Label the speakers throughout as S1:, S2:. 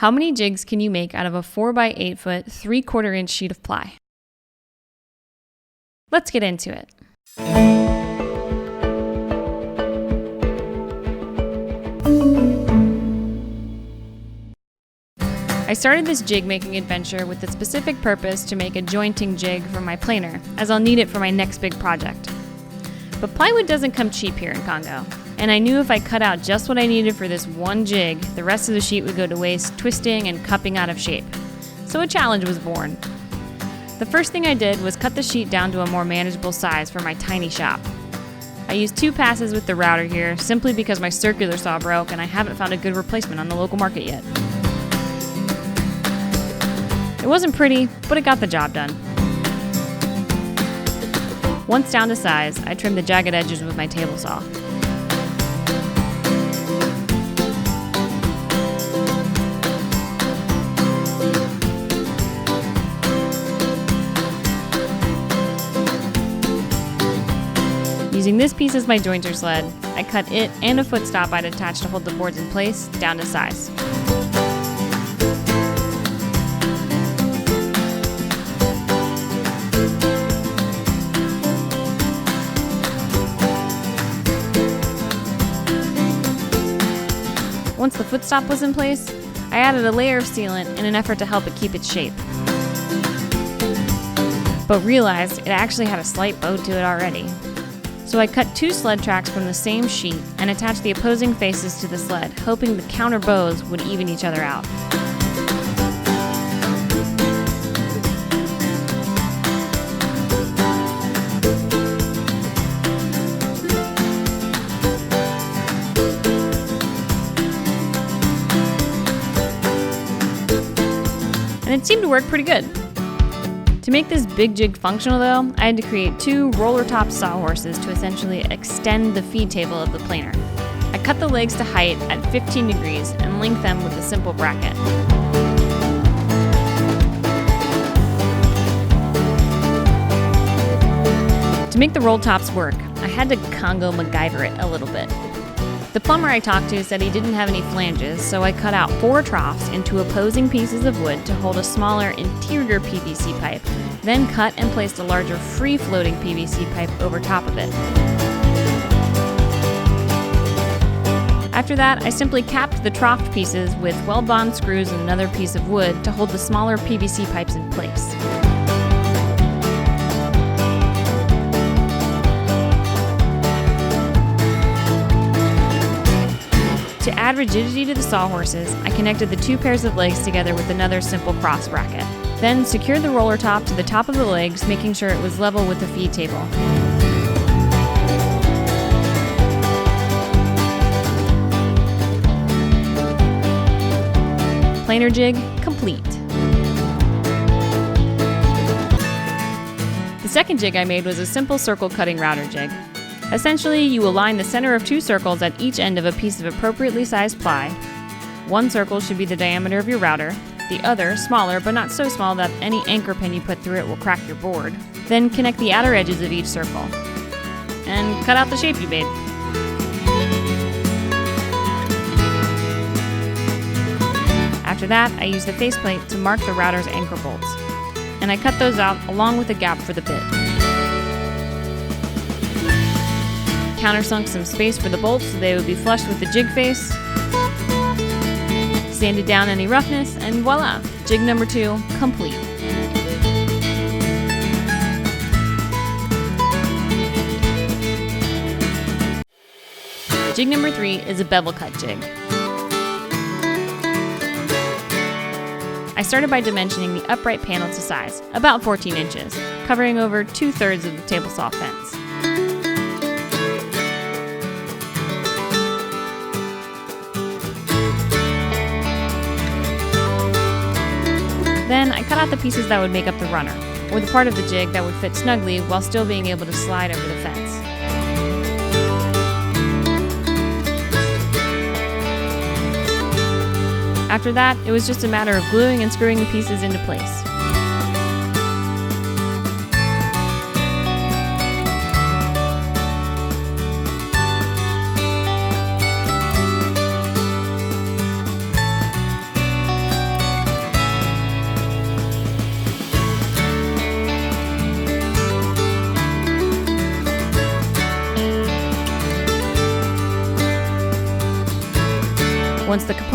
S1: How many jigs can you make out of a 4x8 foot, 3/4 inch sheet of ply? Let's get into it. I started this jig making adventure with the specific purpose to make a jointing jig for my planer, as I'll need it for my next big project. But plywood doesn't come cheap here in Congo, and I knew if I cut out just what I needed for this one jig, the rest of the sheet would go to waste twisting and cupping out of shape. So a challenge was born. The first thing I did was cut the sheet down to a more manageable size for my tiny shop. I used 2 passes with the router here, simply because my circular saw broke and I haven't found a good replacement on the local market yet. It wasn't pretty, but it got the job done. Once down to size, I trimmed the jagged edges with my table saw. Using this piece as my jointer sled, I cut it and a footstop I'd attached to hold the boards in place down to size. Once the footstop was in place, I added a layer of sealant in an effort to help it keep its shape, but realized it actually had a slight bow to it already. So I cut 2 sled tracks from the same sheet and attached the opposing faces to the sled, hoping the counter bows would even each other out. And it seemed to work pretty good. To make this big jig functional though, I had to create 2 roller-top sawhorses to essentially extend the feed table of the planer. I cut the legs to height at 15 degrees and linked them with a simple bracket. To make the roll tops work, I had to Congo MacGyver it a little bit. The plumber I talked to said he didn't have any flanges, so I cut out 4 troughs into opposing pieces of wood to hold a smaller interior PVC pipe, then cut and placed a larger free-floating PVC pipe over top of it. After that, I simply capped the troughed pieces with weld-bond screws and another piece of wood to hold the smaller PVC pipes in place. To add rigidity to the sawhorses, I connected the 2 pairs of legs together with another simple cross bracket. Then secured the roller top to the top of the legs, making sure it was level with the feed table. Planer jig complete. The second jig I made was a simple circle cutting router jig. Essentially, you align the center of 2 circles at each end of a piece of appropriately sized ply. 1 circle should be the diameter of your router, the other smaller but not so small that any anchor pin you put through it will crack your board. Then connect the outer edges of each circle, and cut out the shape you made. After that, I used the faceplate to mark the router's anchor bolts, and I cut those out along with a gap for the bit. Countersunk some space for the bolts so they would be flush with the jig face, sanded down any roughness, and voila, jig number 2 complete. Jig number 3 is a bevel cut jig. I started by dimensioning the upright panel to size, about 14 inches, covering over 2/3 of the table saw fence. Then I cut out the pieces that would make up the runner, or the part of the jig that would fit snugly while still being able to slide over the fence. After that, it was just a matter of gluing and screwing the pieces into place.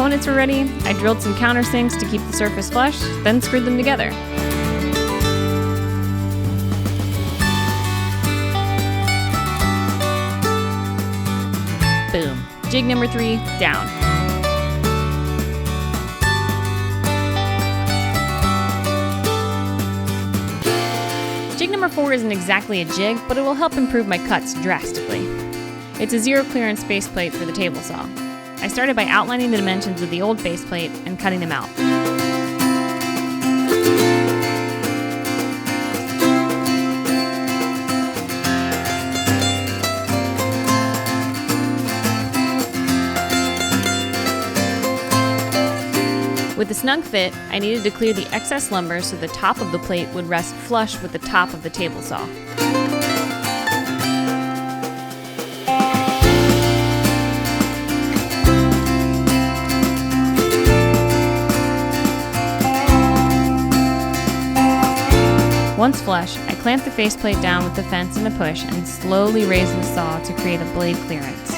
S1: components were ready, I drilled some countersinks to keep the surface flush, then screwed them together. Boom. Jig number 3, down. Jig number 4 isn't exactly a jig, but it will help improve my cuts drastically. It's a zero clearance faceplate for the table saw. I started by outlining the dimensions of the old faceplate and cutting them out. With a snug fit, I needed to clear the excess lumber so the top of the plate would rest flush with the top of the table saw. Once flush, I clamped the faceplate down with the fence and a push and slowly raised the saw to create a blade clearance.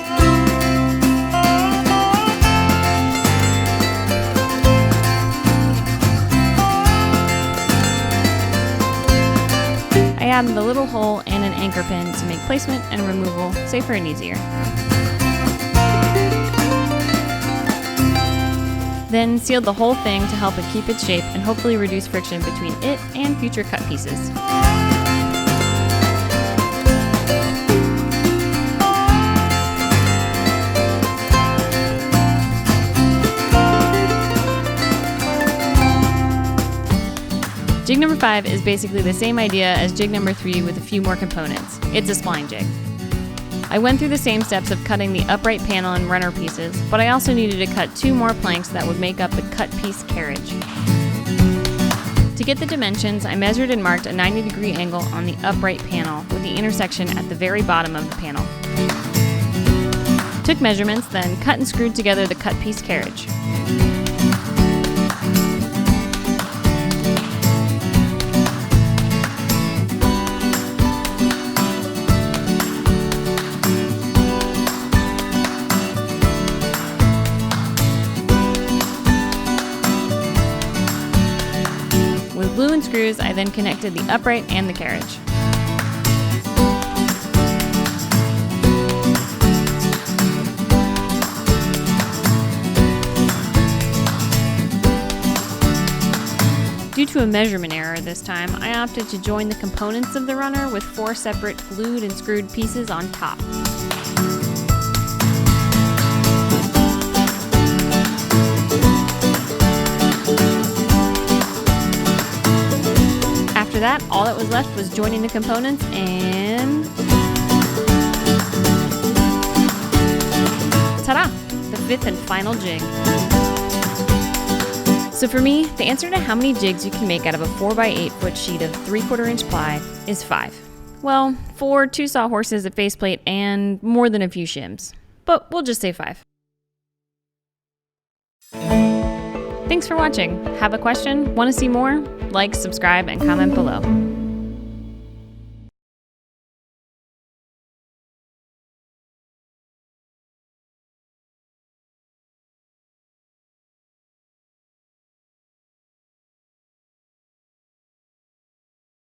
S1: I added a little hole and an anchor pin to make placement and removal safer and easier. Then sealed the whole thing to help it keep its shape and hopefully reduce friction between it and future cut pieces. Jig number 5 is basically the same idea as jig number 3 with a few more components. It's a spline jig. I went through the same steps of cutting the upright panel and runner pieces, but I also needed to cut 2 more planks that would make up the cut piece carriage. To get the dimensions, I measured and marked a 90-degree angle on the upright panel with the intersection at the very bottom of the panel. Took measurements, then cut and screwed together the cut piece carriage. With glue and screws, I then connected the upright and the carriage. Due to a measurement error this time, I opted to join the components of the runner with 4 separate glued and screwed pieces on top. After that, all that was left was joining the components and ta-da! The 5th and final jig. So for me, the answer to how many jigs you can make out of a 4x8 foot sheet of 3/4 inch ply is 5. Well, 4, 2 sawhorses, a faceplate, and more than a few shims. But we'll just say 5. Thanks for watching. Have a question? Want to see more? Like, subscribe, and comment below.